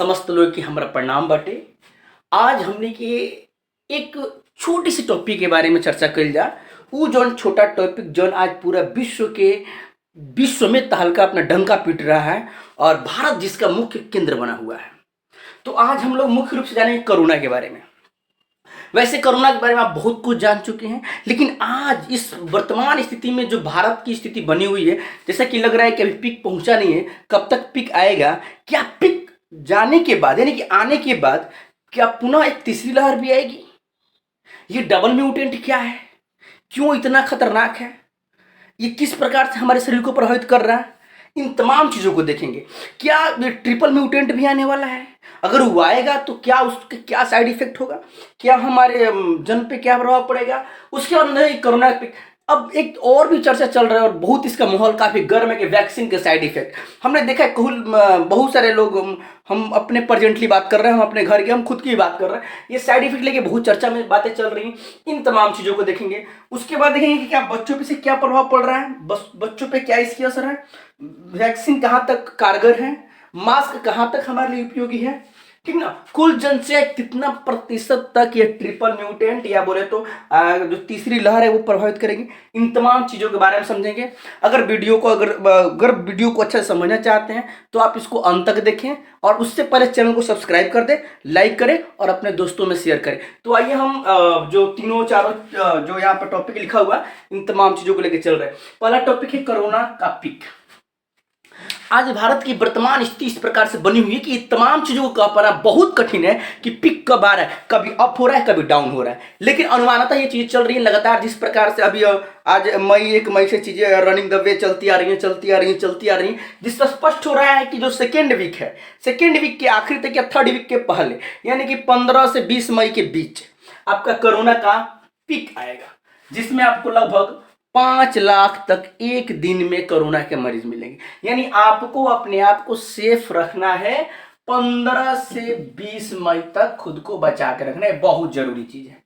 समस्त लोग की हमारा प्रणाम बाटे। आज हमने के एक छोटी सी टॉपिक के बारे में चर्चा कल जा। उ जौन छोटा टॉपिक जौन आज पूरा विश्व में तहलका अपना डंका पीट रहा है और भारत जिसका मुख्य केंद्र बना हुआ है। तो आज हम लोग मुख्य रूप से जानेंगे कोरोना के बारे में। वैसे कोरोना के बारे में आप बहुत कुछ जान चुके हैं, लेकिन आज इस वर्तमान स्थिति में जो भारत की स्थिति बनी हुई है, जैसा कि लग रहा है कि अभी पीक पहुंचा नहीं है। कब तक पीक आएगा? क्या पीक जाने के बाद यानी कि आने के बाद क्या पुनः एक तीसरी लहर भी आएगी? ये डबल म्यूटेंट क्या है? क्यों इतना खतरनाक है? ये किस प्रकार से हमारे शरीर को प्रभावित कर रहा है? इन तमाम चीज़ों को देखेंगे। क्या ये ट्रिपल म्यूटेंट भी आने वाला है? अगर वो आएगा तो क्या उसके क्या साइड इफेक्ट होगा? क्या हमारे जन पे क्या प्रभाव पड़ेगा? उसके बाद नहीं कोरोना पे अब एक और भी चर्चा चल रहा है और बहुत इसका माहौल काफ़ी गर्म है कि वैक्सीन के साइड इफेक्ट। हमने देखा है बहुत सारे लोग, हम अपने प्रेजेंटली बात कर रहे हैं, हम अपने घर की, हम खुद की बात कर रहे हैं। ये साइड इफेक्ट लेके बहुत चर्चा में बातें चल रही हैं। इन तमाम चीज़ों को देखेंगे। उसके बाद देखेंगे कि क्या बच्चों पे से क्या प्रभाव पड़ रहा है, बच्चों पे क्या इसकी असर है, वैक्सीन कहाँ तक कारगर है, मास्क कहाँ तक हमारे लिए उपयोगी है, ठीक ना। कुल जन से कितना प्रतिशत तक ये ट्रिपल म्यूटेंट या बोले तो जो तीसरी लहर है वो प्रभावित करेगी। इन तमाम चीज़ों के बारे में समझेंगे। अगर वीडियो को अच्छे से समझना चाहते हैं तो आप इसको अंत तक देखें और उससे पहले चैनल को सब्सक्राइब कर दें, लाइक करें और अपने दोस्तों में शेयर करें। तो आइए हम जो तीनों चारों जो यहाँ पर टॉपिक लिखा हुआ इन तमाम चीज़ों को लेकर चल रहे हैं। पहला टॉपिक है कोरोना का पीक। आज भारत की वर्तमान स्थिति इस प्रकार से बनी हुई है कि तमाम चीजों को कह पाना बहुत कठिन है कि पिक कब आ रहा है, कभी अप हो रहा है, कभी डाउन हो रहा है। लेकिन अनुमानतः ये चीज चल रही है लगातार। जिस प्रकार से अभी आज 1 मई से चीजें रनिंग द वे चलती आ रही हैं, जिससे स्पष्ट हो रहा है कि जो सेकेंड वीक है, सेकेंड वीक के आखिरी तक या थर्ड वीक के पहले यानी कि 15 से 20 मई के बीच आपका कोरोना का पीक आएगा, जिसमें आपको लगभग 5 लाख तक एक दिन में कोरोना के मरीज मिलेंगे। यानी आपको अपने आप को सेफ रखना है। 15 से 20 मई तक खुद को बचा के रखना है, बहुत जरूरी चीज है।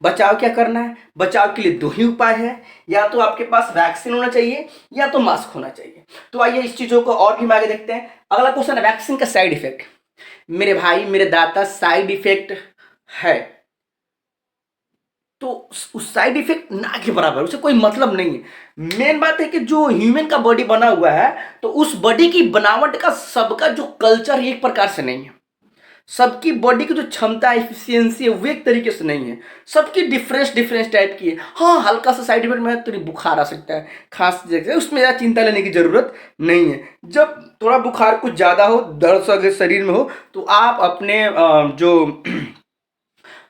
बचाव क्या करना है? बचाव के लिए 2 ही उपाय है, या तो आपके पास वैक्सीन होना चाहिए या तो मास्क होना चाहिए। तो आइए इस चीजों को और भी आगे देखते हैं। अगला क्वेश्चन है वैक्सीन का साइड इफेक्ट। मेरे भाई मेरे दाता, साइड इफेक्ट है तो उस साइड इफेक्ट ना के बराबर, उसे कोई मतलब नहीं है। मेन बात है कि जो ह्यूमन का बॉडी बना हुआ है तो उस बॉडी की बनावट का सबका जो कल्चर एक प्रकार से नहीं है। सबकी बॉडी की जो क्षमता एफिशिएंसी है वो एक तरीके से नहीं है। सबकी डिफरेंस टाइप की है। हाँ, हल्का सा साइड इफेक्ट में तो बुखार आ सकता है, खांसी जैसे, उसमें ज़्यादा चिंता लेने की जरूरत नहीं है। जब थोड़ा बुखार कुछ ज़्यादा हो, दर्द अगर शरीर में हो तो आप अपने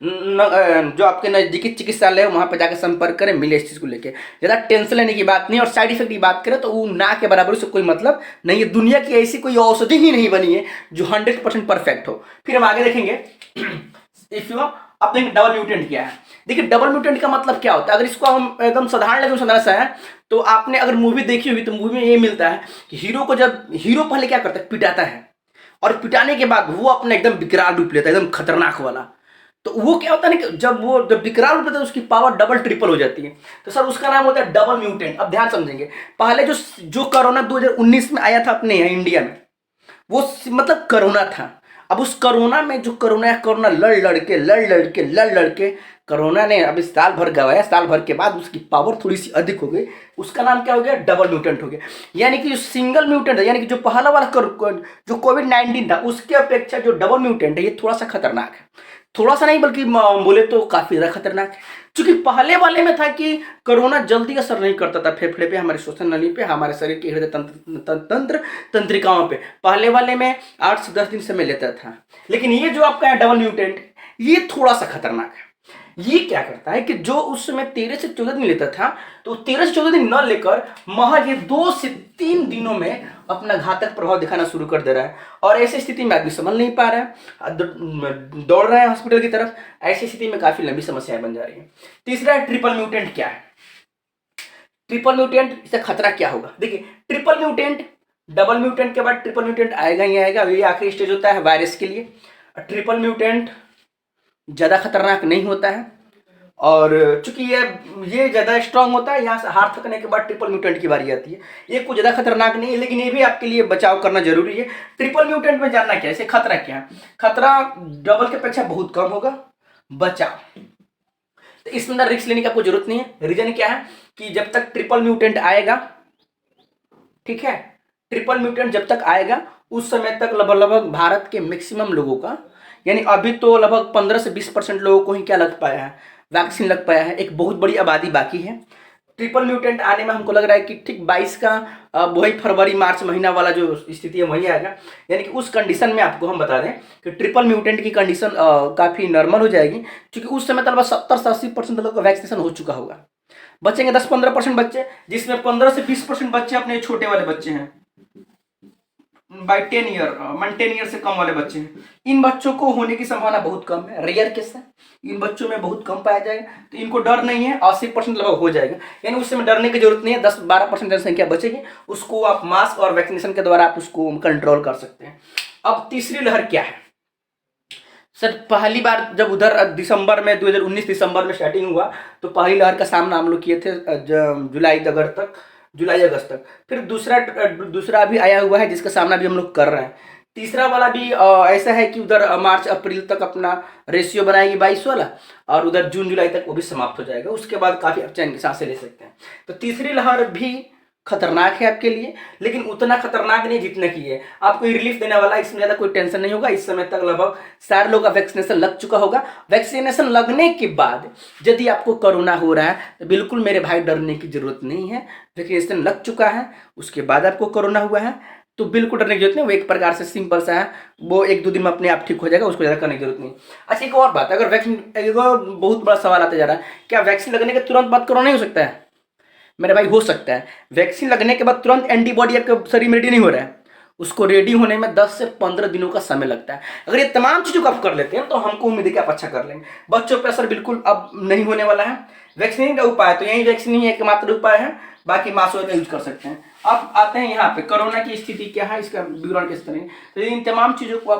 जो आपके नजदीकी चिकित्सालय है वहां पर जाकर संपर्क करें, मिले इस चीज को लेके। ज्यादा टेंशन लेने की बात नहीं। और साइड इफेक्ट की बात करें तो वो ना के बराबर, उससे कोई मतलब नहीं है। दुनिया की ऐसी कोई औषधि ही नहीं बनी है जो 100% परफेक्ट हो। फिर हम आगे देखेंगे। इफ यू अब देखेंगे डबल म्यूटेंट क्या है। देखिए डबल म्यूटेंट का मतलब क्या होता है, अगर इसको हम एकदम साधारण लेकर समझना सा है तो आपने अगर मूवी देखी होगी तो मूवी में ये मिलता है कि हीरो पहले क्या करता है, पिटाता है, और पिटाने के बाद वो अपना एकदम विकराल रूप लेता है, एकदम खतरनाक वाला। तो वो क्या होता है ना कि जब विकराल रूप लेता है उसकी पावर डबल ट्रिपल हो जाती है। तो सर उसका नाम होता है डबल म्यूटेंट। अब ध्यान समझेंगे, पहले जो कोरोना 2019 में आया था अपने यहाँ इंडिया में, वो मतलब कोरोना था। अब उस कोरोना में जो कोरोना लड़ लड़ के कोरोना ने अभी साल भर गवाया। साल भर के बाद उसकी पावर थोड़ी सी अधिक हो गई। उसका नाम क्या हो गया? डबल म्यूटेंट हो गया। यानी कि जो सिंगल म्यूटेंट है, यानी कि जो पहला वाला जो कोविड-19 था उसके अपेक्षा जो डबल म्यूटेंट है ये थोड़ा सा खतरनाक है। थोड़ा सा नहीं बल्कि बोले तो काफी ज्यादा खतरनाक है। क्योंकि पहले वाले में था कि कोरोना जल्दी असर नहीं करता था फेफड़े पे, हमारे श्वसन नली पे, हमारे शरीर के हृदय तंत्रिकाओं पे। पहले वाले में 8 से 10 दिन समय लेता था। लेकिन ये जो आपका है डबल म्यूटेंट, ये थोड़ा सा खतरनाक है। ये क्या करता है कि जो उस समय 13 से 14 दिन लेता था तो 13 से 14 दिन न लेकर महज ये 2 से 3 दिनों में अपना घातक प्रभाव दिखाना शुरू कर दे रहा है। और ऐसी स्थिति में आदमी संभल नहीं पा रहा है, दौड़ रहा है हॉस्पिटल की तरफ। ऐसी स्थिति में काफी लंबी समस्याएं बन जा रही है। तीसरा है ट्रिपल म्यूटेंट क्या है। ट्रिपल म्यूटेंट से खतरा क्या होगा? देखिए ट्रिपल म्यूटेंट, डबल म्यूटेंट के बाद ट्रिपल म्यूटेंट आएगा ही आएगा। ये आखिरी स्टेज होता है वायरस के लिए। ट्रिपल म्यूटेंट ज्यादा खतरनाक नहीं होता है और चूंकि ये ज़्यादा स्ट्रांग होता है, यहाँ से हार थकने के बाद ट्रिपल म्यूटेंट की बारी आती है। ये कुछ ज़्यादा खतरनाक नहीं है, लेकिन ये भी आपके लिए बचाव करना जरूरी है। ट्रिपल म्यूटेंट में जानना क्या है, इसे खतरा क्या है? खतरा डबल की अपेक्षा बहुत कम होगा। बचाव, तो इसके अंदर रिस्क लेने की आपको जरूरत नहीं है। रीजन क्या है कि जब तक ट्रिपल म्यूटेंट आएगा, ठीक है, ट्रिपल म्यूटेंट जब तक आएगा उस समय तक लगभग भारत के मैक्सिमम लोगों का, यानी अभी तो लगभग 15 से 20% लोगों को ही क्या लग पाया है, वैक्सीन लग पाया है। एक बहुत बड़ी आबादी बाकी है। ट्रिपल म्यूटेंट आने में हमको लग रहा है कि ठीक 22 का वही फरवरी मार्च महीना वाला जो स्थिति है वही आएगा। यानी कि उस कंडीशन में आपको हम बता दें कि ट्रिपल म्यूटेंट की कंडीशन काफ़ी नॉर्मल हो जाएगी, क्योंकि उस समय तक 70 से 80% लोगों का वैक्सीनेशन हो चुका होगा। बचेंगे 10-15% बच्चे, जिसमें 15 से 20% बच्चे अपने छोटे वाले बच्चे हैं, बाई 10 ईयर, 10 ईयर से कम वाले बच्चे हैं। इन बच्चों को होने की संभावना बहुत कम है, रेयर केस है, इन बच्चों में बहुत कम पाया जाएगा। तो इनको डर नहीं है, 80% लगभग हो जाएगा। यानी उस समय डरने की जरूरत नहीं है। 10-12% जनसंख्या बचेगी, उसको आप मास्क और वैक्सीनेशन के द्वारा आप उसको कंट्रोल कर सकते हैं। अब तीसरी लहर क्या है सर? पहली बार जब उधर दिसंबर में 2019 दिसंबर में स्टार्टिंग हुआ तो पहली लहर का सामना हम लोग किए थे जुलाई अगस्त तक। फिर दूसरा भी आया हुआ है जिसका सामना भी हम लोग कर रहे हैं। तीसरा वाला भी ऐसा है कि उधर मार्च अप्रैल तक अपना रेशियो बनाएगी 22 वाला, और उधर जून जुलाई तक वो भी समाप्त हो जाएगा। उसके बाद काफ़ी आप चैन की सांसें ले सकते हैं। तो तीसरी लहर भी खतरनाक है आपके लिए, लेकिन उतना खतरनाक नहीं जितना की है। आपको रिलीफ देने वाला, इसमें ज़्यादा कोई टेंशन नहीं होगा। इस समय तक लगभग सारे लोग का वैक्सीनेशन लग चुका होगा। वैक्सीनेशन लगने के बाद यदि आपको कोरोना हो रहा है तो बिल्कुल मेरे भाई डरने की जरूरत नहीं है। वैक्सीनेशन लग चुका है, उसके बाद आपको कोरोना हुआ है तो बिल्कुल डरने की जरूरत नहीं। वो एक प्रकार से सिंपल सा है, वो 1-2 दिन में अपने आप ठीक हो जाएगा, उसको ज़्यादा करने की जरूरत नहीं। अच्छा, एक और बात, अगर वैक्सीन, एक और बहुत बड़ा सवाल आता जा रहा है, क्या वैक्सीन लगने के तुरंत बाद कोरोना नहीं हो सकता है? मेरे भाई हो सकता है। वैक्सीन लगने के बाद तुरंत एंटीबॉडी आपके शरीर में रेडी नहीं हो रहा है, उसको रेडी होने में 10 से 15 दिनों का समय लगता है। अगर ये तमाम चीज़ों को आप कर लेते हैं तो हमको उम्मीद है कि आप अच्छा कर लेंगे। बच्चों पर असर बिल्कुल अब नहीं होने वाला है। वैक्सीन का उपाय तो यही वैक्सीन ही एकमात्र उपाय है, बाकी मास्क का यूज कर सकते हैं। अब आते हैं यहाँ पे कोरोना की स्थिति क्या है, इसका विवरण किस तरह है। तो इन तमाम चीज़ों को